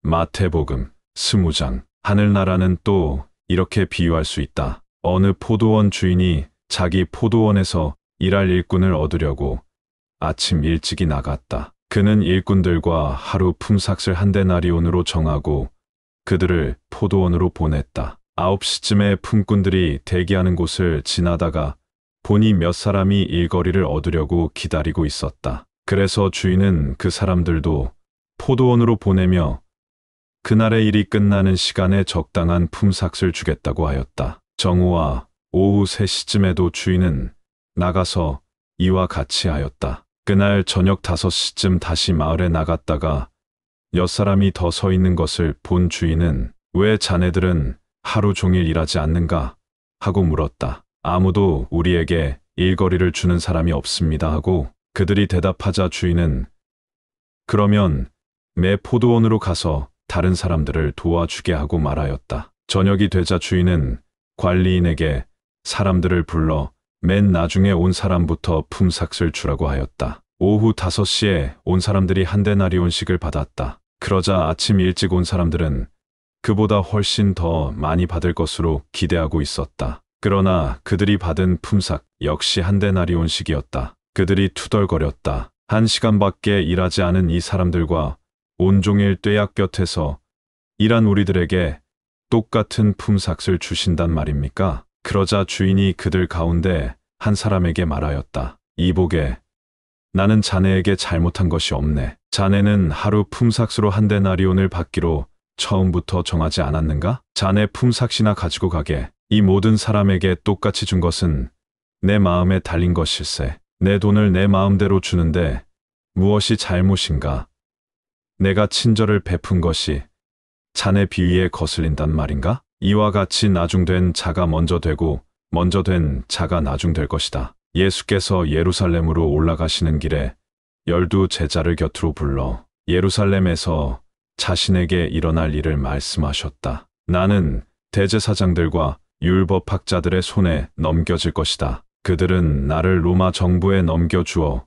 마태복음 20장. 하늘나라는 또 이렇게 비유할 수 있다. 어느 포도원 주인이 자기 포도원에서 일할 일꾼을 얻으려고 아침 일찍이 나갔다. 그는 일꾼들과 하루 품삯을 한 데나리온으로 정하고 그들을 포도원으로 보냈다. 9시쯤에 품꾼들이 대기하는 곳을 지나다가 보니 몇 사람이 일거리를 얻으려고 기다리고 있었다. 그래서 주인은 그 사람들도 포도원으로 보내며 그날의 일이 끝나는 시간에 적당한 품삯을 주겠다고 하였다. 정오와 오후 3시쯤에도 주인은 나가서 이와 같이 하였다. 그날 저녁 5시쯤 다시 마을에 나갔다가 몇 사람이 더 서 있는 것을 본 주인은 왜 자네들은 하루 종일 일하지 않는가? 하고 물었다. 아무도 우리에게 일거리를 주는 사람이 없습니다 하고 그들이 대답하자 주인은 그러면 매 포도원으로 가서 다른 사람들을 도와주게 하고 말하였다. 저녁이 되자 주인은 관리인에게 사람들을 불러 맨 나중에 온 사람부터 품삯을 주라고 하였다. 오후 5시에 온 사람들이 한 데나리온씩을 받았다. 그러자 아침 일찍 온 사람들은 그보다 훨씬 더 많이 받을 것으로 기대하고 있었다. 그러나 그들이 받은 품삯 역시 한 데나리온씩이었다. 그들이 투덜거렸다. 1시간밖에 일하지 않은 이 사람들과 온종일 뙤약 곁에서 일한 우리들에게 똑같은 품삯을 주신단 말입니까? 그러자 주인이 그들 가운데 한 사람에게 말하였다. 이보게, 나는 자네에게 잘못한 것이 없네. 자네는 하루 품삯으로 한 데나리온을 받기로 처음부터 정하지 않았는가? 자네 품삯이나 가지고 가게. 이 모든 사람에게 똑같이 준 것은 내 마음에 달린 것일세. 내 돈을 내 마음대로 주는데 무엇이 잘못인가? 내가 친절을 베푼 것이 자네 비위에 거슬린단 말인가? 이와 같이 나중된 자가 먼저 되고 먼저 된 자가 나중될 것이다. 예수께서 예루살렘으로 올라가시는 길에 12 제자를 곁으로 불러 예루살렘에서 자신에게 일어날 일을 말씀하셨다. 나는 대제사장들과 율법학자들의 손에 넘겨질 것이다. 그들은 나를 로마 정부에 넘겨주어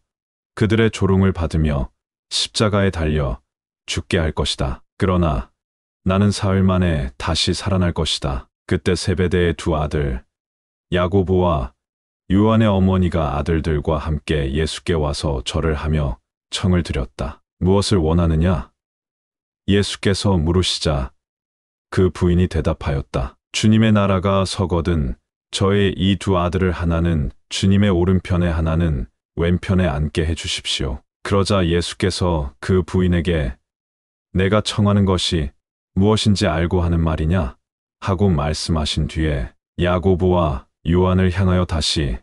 그들의 조롱을 받으며 십자가에 달려 죽게 할 것이다. 그러나 나는 사흘 만에 다시 살아날 것이다. 그때 세베대의 2 아들 야고보와 요한의 어머니가 아들들과 함께 예수께 와서 절을 하며 청을 드렸다. 무엇을 원하느냐? 예수께서 물으시자 그 부인이 대답하였다. 주님의 나라가 서거든 저의 이 2 아들을 하나는 주님의 오른편에 하나는 왼편에 앉게 해주십시오. 그러자 예수께서 그 부인에게 내가 청하는 것이 무엇인지 알고 하는 말이냐? 하고 말씀하신 뒤에 야고보와 요한을 향하여 다시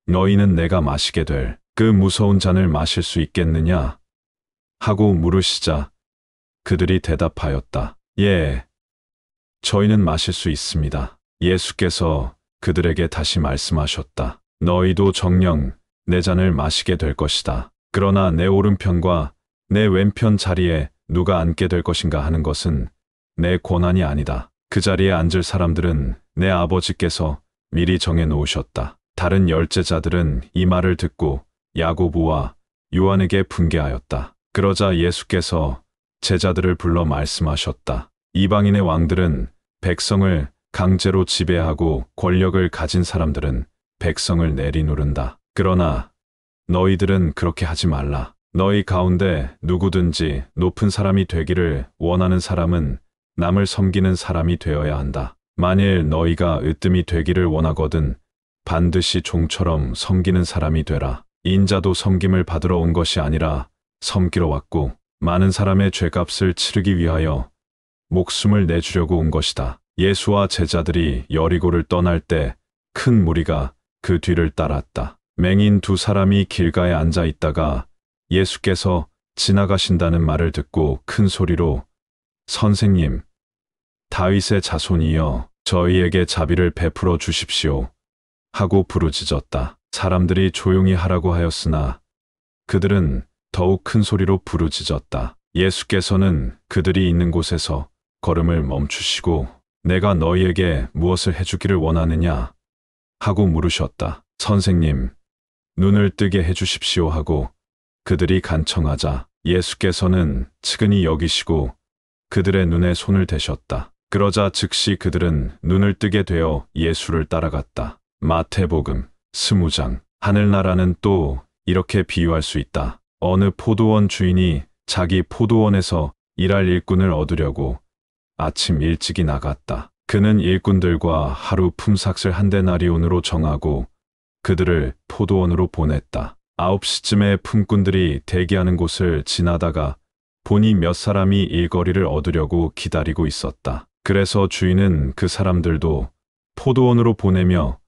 너희는 내가 마시게 될 그 무서운 잔을 마실 수 있겠느냐? 하고 물으시자 그들이 대답하였다. 예, 저희는 마실 수 있습니다. 예수께서 그들에게 다시 말씀하셨다. 너희도 정녕 내 잔을 마시게 될 것이다. 그러나 내 오른편과 내 왼편 자리에 누가 앉게 될 것인가 하는 것은 내 권한이 아니다. 그 자리에 앉을 사람들은 내 아버지께서 미리 정해 놓으셨다. 다른 10 제자들은 이 말을 듣고 야고보와 요한에게 분개하였다. 그러자 예수께서 제자들을 불러 말씀하셨다. 이방인의 왕들은 백성을 강제로 지배하고 권력을 가진 사람들은 백성을 내리누른다. 그러나 너희들은 그렇게 하지 말라. 너희 가운데 누구든지 높은 사람이 되기를 원하는 사람은 남을 섬기는 사람이 되어야 한다. 만일 너희가 으뜸이 되기를 원하거든 반드시 종처럼 섬기는 사람이 되라. 인자도 섬김을 받으러 온 것이 아니라 섬기러 왔고 많은 사람의 죄값을 치르기 위하여 목숨을 내주려고 온 것이다. 예수와 제자들이 여리고를 떠날 때 큰 무리가 그 뒤를 따랐다. 맹인 2 사람이 길가에 앉아 있다가 예수께서 지나가신다는 말을 듣고 큰 소리로 선생님, 다윗의 자손이여 저희에게 자비를 베풀어 주십시오 하고 부르짖었다. 사람들이 조용히 하라고 하였으나 그들은 더욱 큰 소리로 부르짖었다. 예수께서는 그들이 있는 곳에서 걸음을 멈추시고 내가 너희에게 무엇을 해주기를 원하느냐 하고 물으셨다. 선생님, 눈을 뜨게 해주십시오 하고 그들이 간청하자 예수께서는 측은히 여기시고 그들의 눈에 손을 대셨다. 그러자 즉시 그들은 눈을 뜨게 되어 예수를 따라갔다. 마태복음 20장. 하늘나라는 또 이렇게 비유할 수 있다. 어느 포도원 주인이 자기 포도원에서 일할 일꾼을 얻으려고 아침 일찍이 나갔다. 그는 일꾼들과 하루 품삯을 한 데나리온으로 정하고 그들을 포도원으로 보냈다. 9시쯤에 품꾼들이 대기하는 곳을 지나다가 보니 몇 사람이 일거리를 얻으려고 기다리고 있었다. 그래서 주인은 그 사람들도 포도원으로 보내며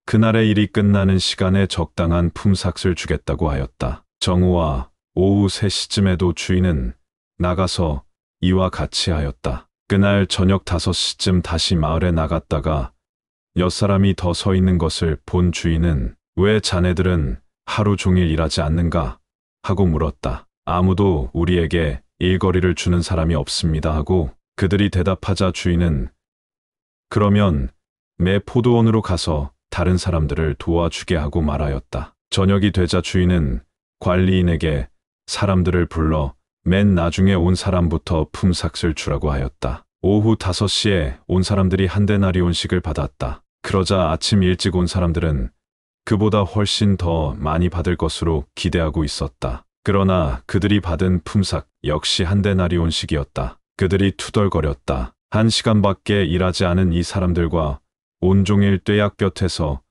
그날의 일이 끝나는 시간에 적당한 품삯을 주겠다고 하였다. 정오와 오후 3시쯤에도 주인은 나가서 이와 같이 하였다. 그날 저녁 5시쯤 다시 마을에 나갔다가 몇 사람이 더 서 있는 것을 본 주인은 왜 자네들은 하루 종일 일하지 않는가? 하고 물었다. 아무도 우리에게 일거리를 주는 사람이 없습니다 하고 그들이 대답하자 주인은 그러면 매 포도원으로 가서 다른 사람들을 도와주게 하고 말하였다. 저녁이 되자 주인은 관리인에게 사람들을 불러 맨 나중에 온 사람부터 품삯을 주라고 하였다. 오후 5시에 온 사람들이 한 데나리온씩을 받았다. 그러자 아침 일찍 온 사람들은 그보다 훨씬 더 많이 받을 것으로 기대하고 있었다. 그러나 그들이 받은 품삯 역시 한 데나리온씩이었다. 그들이 투덜거렸다. 1시간밖에 일하지 않은 이 사람들과 온종일 뙤약볕에서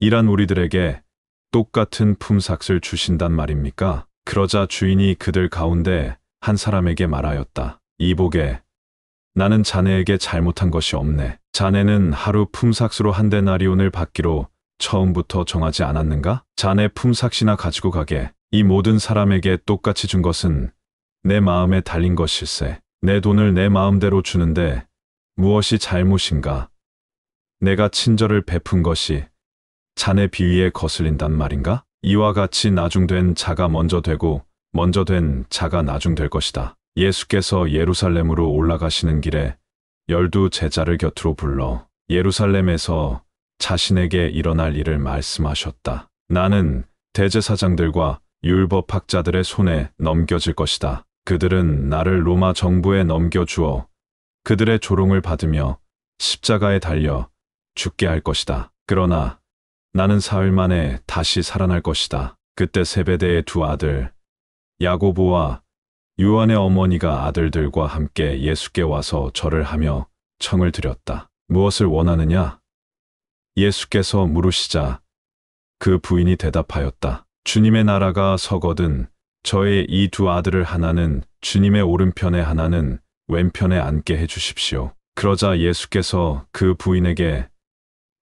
일한 우리들에게 똑같은 품삯을 주신단 말입니까? 그러자 주인이 그들 가운데 한 사람에게 말하였다. 이보게, 나는 자네에게 잘못한 것이 없네. 자네는 하루 품삯으로 한 데나리온을 받기로 처음부터 정하지 않았는가? 자네 품삯이나 가지고 가게. 이 모든 사람에게 똑같이 준 것은 내 마음에 달린 것일세. 내 돈을 내 마음대로 주는데 무엇이 잘못인가? 내가 친절을 베푼 것이 자네 비위에 거슬린단 말인가? 이와 같이 나중된 자가 먼저 되고 먼저 된 자가 나중될 것이다. 예수께서 예루살렘으로 올라가시는 길에 12 제자를 곁으로 불러 예루살렘에서 자신에게 일어날 일을 말씀하셨다. 나는 대제사장들과 율법학자들의 손에 넘겨질 것이다. 그들은 나를 로마 정부에 넘겨주어 그들의 조롱을 받으며 십자가에 달려 죽게 할 것이다. 그러나 나는 사흘 만에 다시 살아날 것이다. 그때 세베대의 2 아들 야고보와 요한의 어머니가 아들들과 함께 예수께 와서 절을 하며 청을 드렸다. 무엇을 원하느냐? 예수께서 물으시자 그 부인이 대답하였다. 주님의 나라가 서거든 저의 이 2 아들을 하나는 주님의 오른편에 하나는 왼편에 앉게 해주십시오. 그러자 예수께서 그 부인에게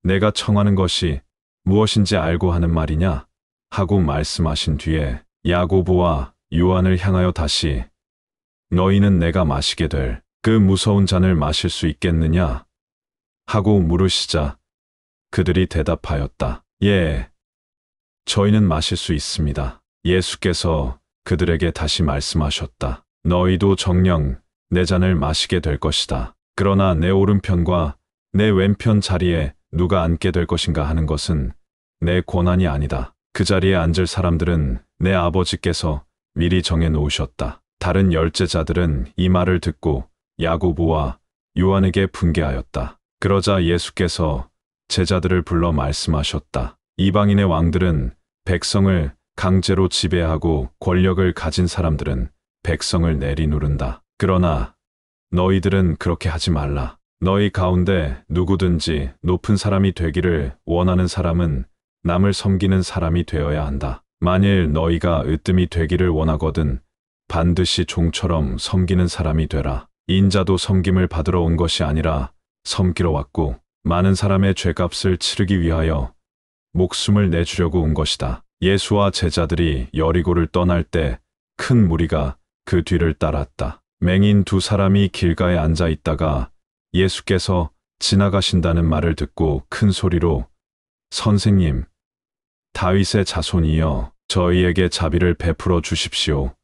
내가 청하는 것이 무엇인지 알고 하는 말이냐? 하고 말씀하신 뒤에 야고보와 요한을 향하여 다시 너희는 내가 마시게 될 그 무서운 잔을 마실 수 있겠느냐? 하고 물으시자 그들이 대답하였다. 예, 저희는 마실 수 있습니다. 예수께서 그들에게 다시 말씀하셨다. 너희도 정녕 내 잔을 마시게 될 것이다. 그러나 내 오른편과 내 왼편 자리에 누가 앉게 될 것인가 하는 것은 내 권한이 아니다. 그 자리에 앉을 사람들은 내 아버지께서 미리 정해 놓으셨다. 다른 10제자들은 이 말을 듣고 야고보와 요한에게 분개하였다. 그러자 예수께서 제자들을 불러 말씀하셨다. 이방인의 왕들은 백성을 강제로 지배하고 권력을 가진 사람들은 백성을 내리누른다. 그러나 너희들은 그렇게 하지 말라. 너희 가운데 누구든지 높은 사람이 되기를 원하는 사람은 남을 섬기는 사람이 되어야 한다. 만일 너희가 으뜸이 되기를 원하거든 반드시 종처럼 섬기는 사람이 되라. 인자도 섬김을 받으러 온 것이 아니라 섬기러 왔고 많은 사람의 죄값을 치르기 위하여 목숨을 내주려고 온 것이다. 예수와 제자들이 여리고를 떠날 때 큰 무리가 그 뒤를 따랐다. 맹인 2 사람이 길가에 앉아 있다가 예수께서 지나가신다는 말을 듣고 큰 소리로 선생님, 다윗의 자손이여 저희에게 자비를 베풀어 주십시오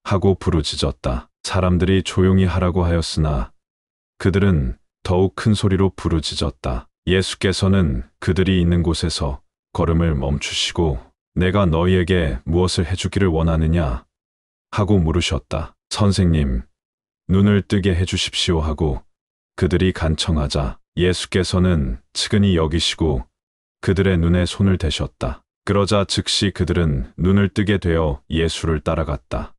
하고 부르짖었다. 사람들이 조용히 하라고 하였으나 그들은 더욱 큰 소리로 부르짖었다. 예수께서는 그들이 있는 곳에서 걸음을 멈추시고 내가 너희에게 무엇을 해주기를 원하느냐 하고 물으셨다. 선생님, 눈을 뜨게 해주십시오 하고 그들이 간청하자 예수께서는 측은히 여기시고 그들의 눈에 손을 대셨다. 그러자 즉시 그들은 눈을 뜨게 되어 예수를 따라갔다.